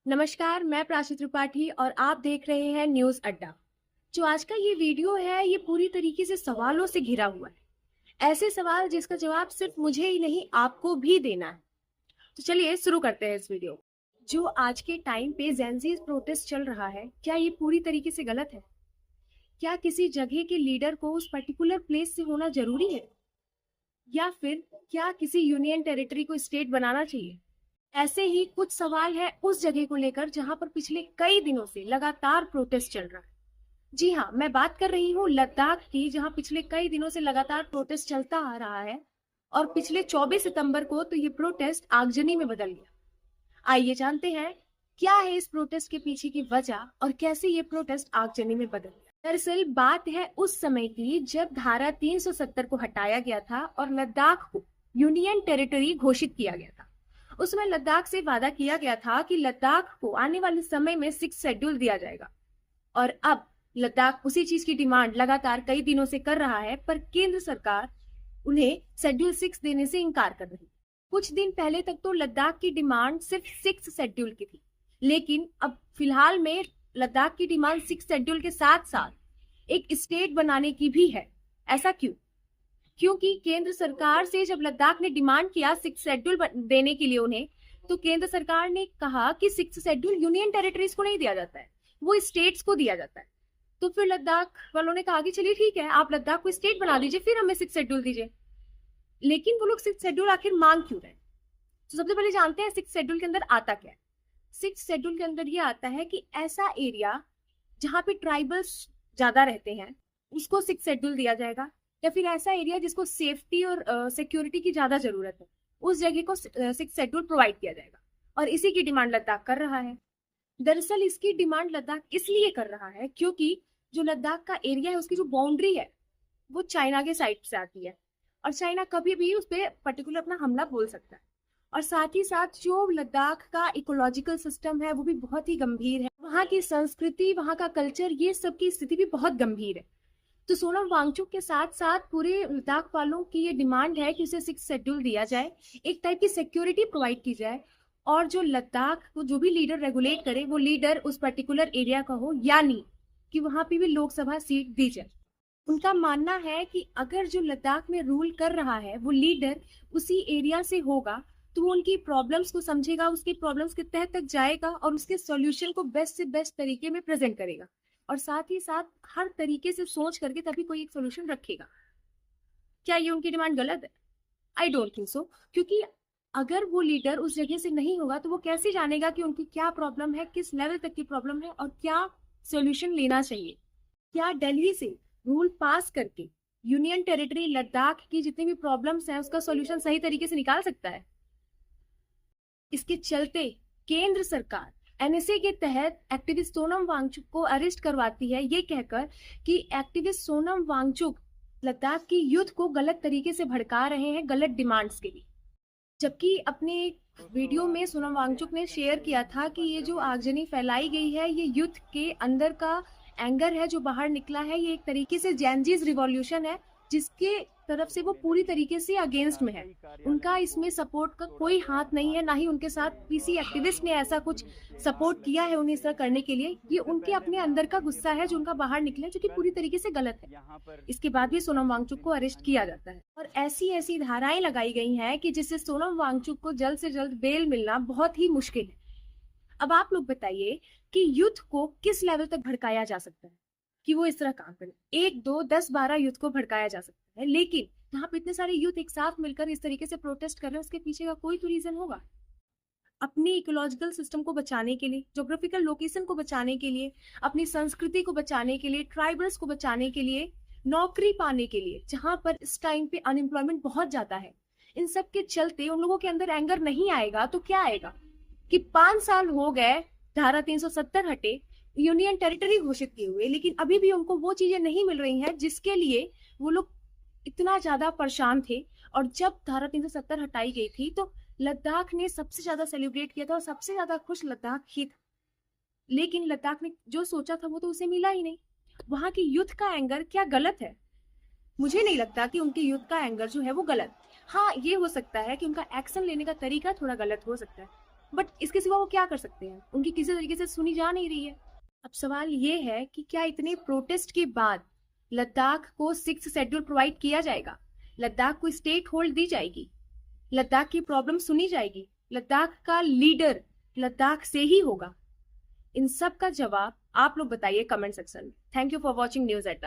नमस्कार, मैं प्राची त्रिपाठी और आप देख रहे हैं न्यूज़ अड्डा। जो आज का ये वीडियो है, ये पूरी तरीके से सवालों से घिरा हुआ है। ऐसे सवाल जिसका जवाब सिर्फ मुझे ही नहीं, आपको भी देना है। तो चलिए शुरू करते हैं इस वीडियो। जो आज के टाइम पे जेनज़ी प्रोटेस्ट चल रहा है, क्या ये पूरी तरीके से गलत है? क्या किसी जगह के लीडर को उस पर्टिकुलर प्लेस से होना जरूरी है? या फिर क्या किसी यूनियन टेरिटरी को स्टेट बनाना चाहिए? ऐसे ही कुछ सवाल है उस जगह को लेकर जहां पर पिछले कई दिनों से लगातार प्रोटेस्ट चल रहा है। जी हाँ, मैं बात कर रही हूँ लद्दाख की, जहां पिछले कई दिनों से लगातार प्रोटेस्ट चलता आ रहा है और पिछले 24 सितंबर को तो ये प्रोटेस्ट आगजनी में बदल गया। आइए जानते हैं क्या है इस प्रोटेस्ट के पीछे की वजह और कैसे ये प्रोटेस्ट आगजनी में बदल गया। दरअसल बात है उस समय की जब धारा 370 को हटाया गया था और लद्दाख को यूनियन टेरिटरी घोषित किया गया था। उसमें लद्दाख से वादा किया गया था कि लद्दाख को आने वाले समय में 6 शेड्यूल दिया जाएगा और अब लद्दाख उसी चीज की डिमांड लगातार कई दिनों से कर रहा है, पर केंद्र सरकार उन्हें शेड्यूल 6 देने से इनकार कर रही है। कुछ दिन पहले तक तो लद्दाख की डिमांड सिर्फ 6 शेड्यूल की थी, लेकिन अब फिलहाल में लद्दाख की डिमांड 6 शेड्यूल के साथ साथ एक स्टेट बनाने की भी है। ऐसा क्यों? क्योंकि केंद्र सरकार से जब लद्दाख ने डिमांड किया 6 शेड्यूल देने के लिए उन्हें, तो केंद्र सरकार ने कहा कि 6 शेड्यूल यूनियन टेरिटरीज को नहीं दिया जाता है, वो स्टेट्स को दिया जाता है। तो फिर लद्दाख वालों ने कहा कि चलिए ठीक है, आप लद्दाख को स्टेट बना दीजिए, फिर हमें 6 शेड्यूल दीजिए। लेकिन वो लोग 6 शेड्यूल आखिर मांग क्यों रहे? तो सबसे पहले जानते हैं 6 शेड्यूल के अंदर आता क्या है। 6 शेड्यूल के अंदर ये आता है कि ऐसा एरिया जहाँ पे ट्राइबल्स ज्यादा रहते हैं उसको 6 शेड्यूल दिया जाएगा, या फिर ऐसा एरिया जिसको सेफ्टी और सिक्योरिटी की ज्यादा जरूरत है उस जगह को 6 शेड्यूल प्रोवाइड किया जाएगा। और इसी की डिमांड लद्दाख कर रहा है। दरअसल इसकी डिमांड लद्दाख इसलिए कर रहा है क्योंकि जो लद्दाख का एरिया है उसकी जो बाउंड्री है वो चाइना के साइड से आती है और चाइना कभी भी उस पर पर्टिकुलर अपना हमला बोल सकता है। और साथ ही साथ जो लद्दाख का इकोलॉजिकल सिस्टम है वो भी बहुत ही गंभीर है। वहाँ की संस्कृति, वहाँ का कल्चर, ये सब की स्थिति भी बहुत गंभीर है। तो सोनम वांगचुक के साथ साथ पूरे लद्दाख वालों की ये डिमांड है कि उसे 6 शेड्यूल दिया जाए, एक टाइप की सिक्योरिटी प्रोवाइड की जाए और जो लद्दाख को जो भी लीडर रेगुलेट करे वो लीडर उस पर्टिकुलर एरिया का हो, यानी कि वहां पे भी लोकसभा सीट दी जाए। उनका मानना है कि अगर जो लद्दाख में रूल कर रहा है वो लीडर उसी एरिया से होगा तो वो उनकी प्रॉब्लम्स को समझेगा, उसकी प्रॉब्लम्स के तह तक जाएगा और उसके सॉल्यूशन को बेस्ट से बेस्ट तरीके में प्रेजेंट करेगा और साथ ही साथ हर तरीके से सोच करके तभी कोई एक सोल्यूशन रखेगा। क्या ये उनकी डिमांड गलत है? आई डोंट थिंक सो, क्योंकि अगर वो लीडर उस जगह से नहीं होगा तो वो कैसे जानेगा कि उनकी क्या प्रॉब्लम है, किस लेवल तक की प्रॉब्लम है और क्या सोल्यूशन लेना चाहिए। क्या दिल्ली से रूल पास करके यूनियन टेरिटरी लद्दाख की जितनी भी प्रॉब्लम्स हैं उसका सोल्यूशन सही तरीके से निकाल सकता है? इसके चलते केंद्र सरकार एनएसए के तहत एक्टिविस्ट सोनम वांगचुक को अरेस्ट करवाती है, ये कहकर कि एक्टिविस्ट सोनम वांगचुक लद्दाख की यूथ को गलत तरीके से भड़का रहे हैं गलत डिमांड्स के लिए। जबकि अपने वीडियो में सोनम वांगचुक ने शेयर किया था कि ये जो आगजनी फैलाई गई है ये यूथ के अंदर का एंगर है जो बाहर निकला है, ये एक तरीके से जेनजीज रिवॉल्यूशन है जिसके तरफ से वो पूरी तरीके से अगेंस्ट में है। उनका इसमें सपोर्ट का कोई हाथ नहीं है, ना ही उनके साथ किसी एक्टिविस्ट ने ऐसा कुछ सपोर्ट किया है उन्हें इस तरह करने के लिए। ये उनके अपने अंदर का गुस्सा है जो उनका बाहर निकला, जो कि पूरी तरीके से गलत है। इसके बाद भी सोनम वांगचुक को अरेस्ट किया जाता है और ऐसी ऐसी धाराएं लगाई गई हैं कि जिससे सोनम वांगचुक को जल्द से जल्द बेल मिलना बहुत ही मुश्किल है। अब आप लोग बताइए कि यूथ को किस लेवल तक भड़काया जा सकता है कि वो इस तरह काम करे? 1, 2, 10, 12 यूथ को भड़काया जा सकता है, लेकिन यहाँ पे इतने सारे यूथ एक साथ मिलकर इस तरीके से प्रोटेस्ट कर रहे हैं, उसके पीछे का कोई तो रीजन होगा। अपनी इकोलॉजिकल सिस्टम को बचाने के लिए, ज्योग्राफिकल लोकेशन को बचाने के लिए, अपनी संस्कृति को बचाने के लिए, ट्राइबल्स को बचाने के लिए, नौकरी पाने के लिए, जहां पर इस टाइम पे अनएम्प्लॉयमेंट बहुत ज्यादा है, इन सब के चलते उन लोगों के अंदर एंगर नहीं आएगा तो क्या आएगा कि 5 साल हो गए धारा 370 हटे, यूनियन टेरिटरी घोषित किए हुए, लेकिन अभी भी उनको वो चीजें नहीं मिल रही हैं जिसके लिए वो लोग इतना ज्यादा परेशान थे। और जब धारा 370 हटाई गई थी तो लद्दाख ने सबसे ज्यादा सेलिब्रेट किया था और सबसे ज्यादा खुश लद्दाख ही था, लेकिन लद्दाख ने जो सोचा था वो तो उसे मिला ही नहीं। वहां की यूथ का एंगर क्या गलत है? मुझे नहीं लगता कि उनके यूथ का एंगर जो है वो गलत। हाँ, ये हो सकता है कि उनका एक्शन लेने का तरीका थोड़ा गलत हो सकता है, बट इसके सिवा वो क्या कर सकते हैं, उनकी किसी तरीके से सुनी जा नहीं रही है। अब सवाल ये है कि क्या इतने प्रोटेस्ट के बाद लद्दाख को 6th शेड्यूल प्रोवाइड किया जाएगा, लद्दाख को स्टेट होल्ड दी जाएगी, लद्दाख की प्रॉब्लम सुनी जाएगी, लद्दाख का लीडर लद्दाख से ही होगा? इन सब का जवाब आप लोग बताइए कमेंट सेक्शन में। Thank you for watching news अड्डा।